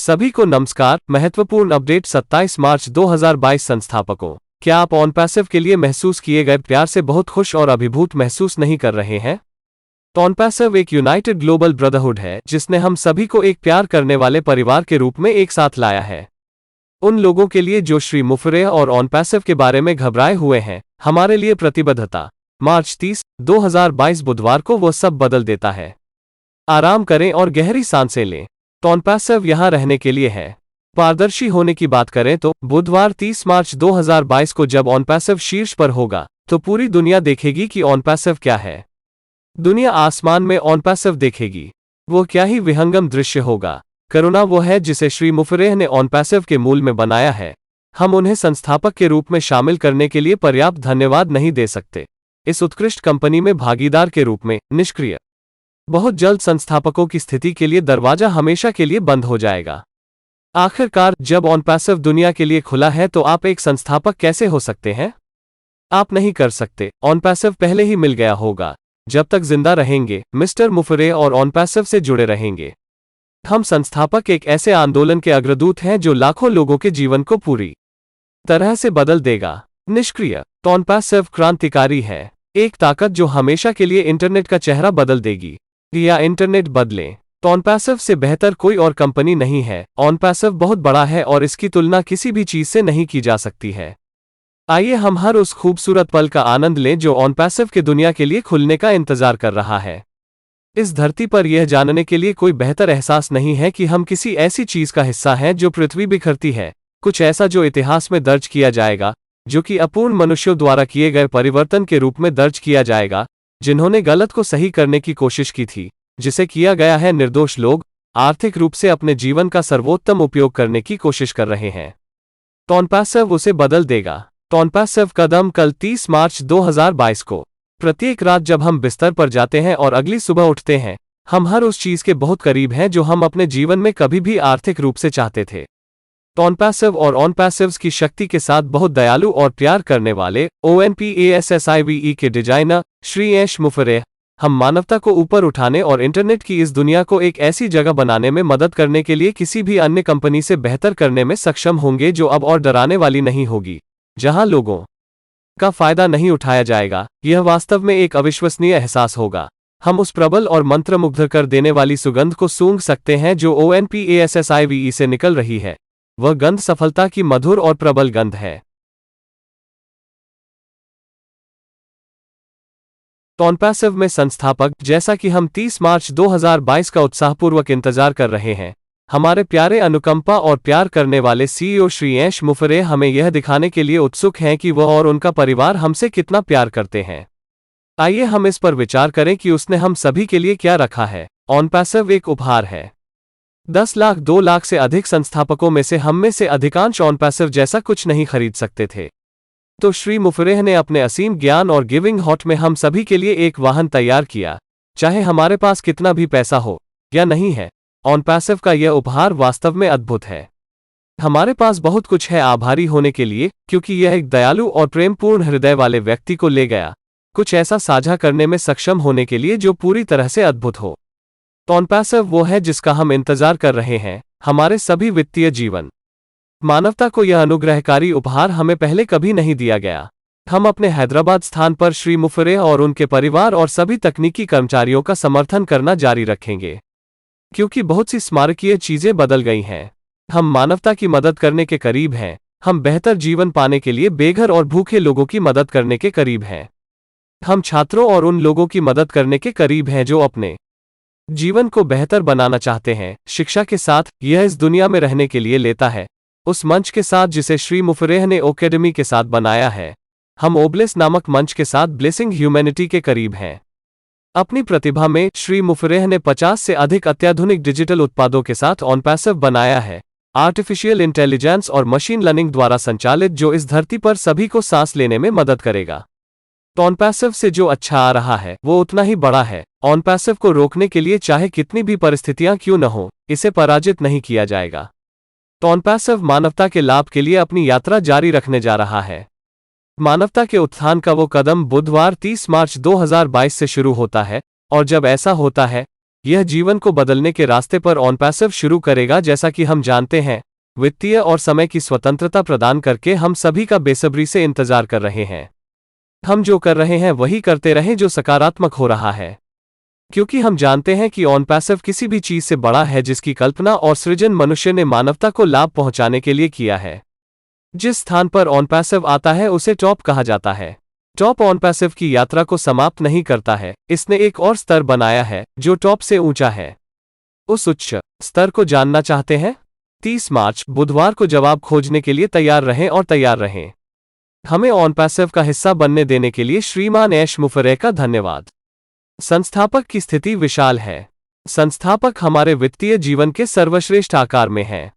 सभी को नमस्कार। महत्वपूर्ण अपडेट 27 मार्च 2022। संस्थापकों, क्या आप ऑनपैसिव के लिए महसूस किए गए प्यार से बहुत खुश और अभिभूत महसूस नहीं कर रहे हैं? ऑनपैसिव एक यूनाइटेड ग्लोबल ब्रदरहुड है जिसने हम सभी को एक प्यार करने वाले परिवार के रूप में एक साथ लाया है। उन लोगों के लिए जो श्री मुफरेह और ऑनपैसिव के बारे में घबराए हुए हैं, हमारे लिए प्रतिबद्धता मार्च 30, 2022 बुधवार को वो सब बदल देता है। आराम करें और गहरी सांसें लें। ऑनपैसिव यहां रहने के लिए है। पारदर्शी होने की बात करें तो बुधवार 30 मार्च 2022 को जब ऑनपैसिव शीर्ष पर होगा तो पूरी दुनिया देखेगी कि ऑनपैसिव क्या है। दुनिया आसमान में ऑनपैसिव देखेगी। वो क्या ही विहंगम दृश्य होगा। करुणा वो है जिसे श्री मुफरेह ने ऑनपैसिव के मूल में बनाया है। हम उन्हें संस्थापक के रूप में शामिल करने के लिए पर्याप्त धन्यवाद नहीं दे सकते। इस उत्कृष्ट कंपनी में भागीदार के रूप में निष्क्रिय। बहुत जल्द संस्थापकों की स्थिति के लिए दरवाजा हमेशा के लिए बंद हो जाएगा। आखिरकार जब ऑनपैसिव दुनिया के लिए खुला है तो आप एक संस्थापक कैसे हो सकते हैं? आप नहीं कर सकते। ऑनपैसिव पहले ही मिल गया होगा। जब तक जिंदा रहेंगे, मिस्टर मुफरेह और ऑनपैसिव से जुड़े रहेंगे। हम संस्थापक एक ऐसे आंदोलन के अग्रदूत हैं जो लाखों लोगों के जीवन को पूरी तरह से बदल देगा। निष्क्रिय। ऑनपैसिव क्रांतिकारी है। एक ताकत जो हमेशा के लिए इंटरनेट का चेहरा बदल देगी या इंटरनेट बदलें। ऑनपैसिव से बेहतर कोई और कंपनी नहीं है। ऑनपैसिव बहुत बड़ा है और इसकी तुलना किसी भी चीज से नहीं की जा सकती है। आइए हम हर उस खूबसूरत पल का आनंद लें जो ऑनपैसिव के दुनिया के लिए खुलने का इंतजार कर रहा है। इस धरती पर यह जानने के लिए कोई बेहतर एहसास नहीं है कि हम किसी ऐसी चीज का हिस्सा हैं जो पृथ्वी बिखरती है। कुछ ऐसा जो इतिहास में दर्ज किया जाएगा, जो कि अपूर्ण मनुष्यों द्वारा किए गए परिवर्तन के रूप में दर्ज किया जाएगा, जिन्होंने गलत को सही करने की कोशिश की थी, जिसे किया गया है। निर्दोष लोग आर्थिक रूप से अपने जीवन का सर्वोत्तम उपयोग करने की कोशिश कर रहे हैं। ऑनपैसिव उसे बदल देगा। ऑनपैसिव कदम कल 30 मार्च 2022 को। प्रत्येक रात जब हम बिस्तर पर जाते हैं और अगली सुबह उठते हैं, हम हर उस चीज के बहुत करीब हैं जो हम अपने जीवन में कभी भी आर्थिक रूप से चाहते थे। ऑनपैसिव और ऑनपैसिव्स की शक्ति के साथ बहुत दयालु और प्यार करने वाले ONPASSIVE के डिजाइनर श्री ऐश मुफरेह हम मानवता को ऊपर उठाने और इंटरनेट की इस दुनिया को एक ऐसी जगह बनाने में मदद करने के लिए किसी भी अन्य कंपनी से बेहतर करने में सक्षम होंगे जो अब और डराने वाली नहीं होगी, जहां लोगों का फायदा नहीं उठाया जाएगा। यह वास्तव में एक अविश्वसनीय एहसास होगा। हम उस प्रबल और मंत्रमुग्ध कर देने वाली सुगंध को सूंघ सकते हैं जो ONPASSIVE से निकल रही है। वह गंध सफलता की मधुर और प्रबल गंध है। ऑनपैसिव में संस्थापक, जैसा कि हम 30 मार्च 2022 का उत्साहपूर्वक इंतजार कर रहे हैं, हमारे प्यारे अनुकंपा और प्यार करने वाले CEO श्री ऐश मुफरेह हमें यह दिखाने के लिए उत्सुक हैं कि वह और उनका परिवार हमसे कितना प्यार करते हैं। आइए हम इस पर विचार करें कि उसने हम सभी के लिए क्या रखा है। ऑनपैसिव एक उपहार है। 10 लाख 2 लाख से अधिक संस्थापकों में से हम में से अधिकांश ऑनपैसिव जैसा कुछ नहीं खरीद सकते थे। तो श्री मुफरेह ने अपने असीम ज्ञान और गिविंग हार्ट में हम सभी के लिए एक वाहन तैयार किया, चाहे हमारे पास कितना भी पैसा हो या नहीं है। ऑनपैसिव का यह उपहार वास्तव में अद्भुत है। हमारे पास बहुत कुछ है आभारी होने के लिए, क्योंकि यह एक दयालु और प्रेमपूर्ण हृदय वाले व्यक्ति को ले गया, कुछ ऐसा साझा करने में सक्षम होने के लिए जो पूरी तरह से अद्भुत हो। ऑनपैसिव वो है जिसका हम इंतजार कर रहे हैं, हमारे सभी वित्तीय जीवन। मानवता को यह अनुग्रहकारी उपहार हमें पहले कभी नहीं दिया गया। हम अपने हैदराबाद स्थान पर श्री मुफरेह और उनके परिवार और सभी तकनीकी कर्मचारियों का समर्थन करना जारी रखेंगे, क्योंकि बहुत सी स्मारकीय चीजें बदल गई हैं। हम मानवता की मदद करने के करीब हैं। हम बेहतर जीवन पाने के लिए बेघर और भूखे लोगों की मदद करने के करीब हैं। हम छात्रों और उन लोगों की मदद करने के करीब हैं जो अपने जीवन को बेहतर बनाना चाहते हैं। शिक्षा के साथ यह इस दुनिया में रहने के लिए लेता है, उस मंच के साथ जिसे श्री मुफरेह ने ओकेडमी के साथ बनाया है। हम ओब्लेस नामक मंच के साथ ब्लेसिंग ह्यूमैनिटी के करीब हैं। अपनी प्रतिभा में श्री मुफरेह ने 50 से अधिक अत्याधुनिक डिजिटल उत्पादों के साथ ऑनपैसिव बनाया है, आर्टिफिशियल इंटेलिजेंस और मशीन लर्निंग द्वारा संचालित, जो इस धरती पर सभी को सांस लेने में मदद करेगा। ऑनपैसिव से जो अच्छा आ रहा है वो उतना ही बड़ा है। ऑनपैसिव को रोकने के लिए चाहे कितनी भी परिस्थितियां क्यों न हो, इसे पराजित नहीं किया जाएगा। ऑनपैसिव मानवता के लाभ के लिए अपनी यात्रा जारी रखने जा रहा है। मानवता के उत्थान का वो कदम बुधवार 30 मार्च 2022 से शुरू होता है, और जब ऐसा होता है यह जीवन को बदलने के रास्ते पर ऑन पैसिव शुरू करेगा। जैसा कि हम जानते हैं, वित्तीय और समय की स्वतंत्रता प्रदान करके हम सभी का बेसब्री से इंतजार कर रहे हैं। हम जो कर रहे हैं वही करते रहें जो सकारात्मक हो रहा है, क्योंकि हम जानते हैं कि ऑन पैसिव किसी भी चीज से बड़ा है जिसकी कल्पना और सृजन मनुष्य ने मानवता को लाभ पहुंचाने के लिए किया है। जिस स्थान पर ऑन पैसिव आता है उसे टॉप कहा जाता है। टॉप ऑन पैसिव की यात्रा को समाप्त नहीं करता है, इसने एक और स्तर बनाया है जो टॉप से ऊंचा है। उस उच्च स्तर को जानना चाहते हैं? 30 मार्च बुधवार को जवाब खोजने के लिए तैयार रहें और तैयार रहें। हमें ऑन पैसिव का हिस्सा बनने देने के लिए श्रीमान ऐश मुफरे का धन्यवाद। संस्थापक की स्थिति विशाल है। संस्थापक हमारे वित्तीय जीवन के सर्वश्रेष्ठ आकार में है।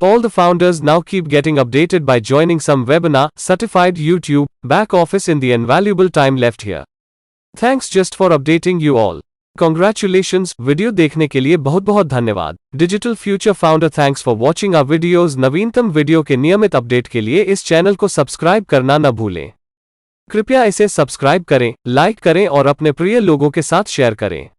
All the founders now keep getting updated by joining some webinar, certified YouTube, back office in the invaluable time left here. Thanks just for updating you all. Congratulations, video देखने के लिए बहुत बहुत धन्यवाद। Digital future founder, thanks for watching our videos. नवीनतम video के नियमित update के लिए इस चैनल को सब्सक्राइब करना न भूलें। कृपया इसे सब्सक्राइब करें, लाइक करें और अपने प्रिय लोगों के साथ शेयर करें।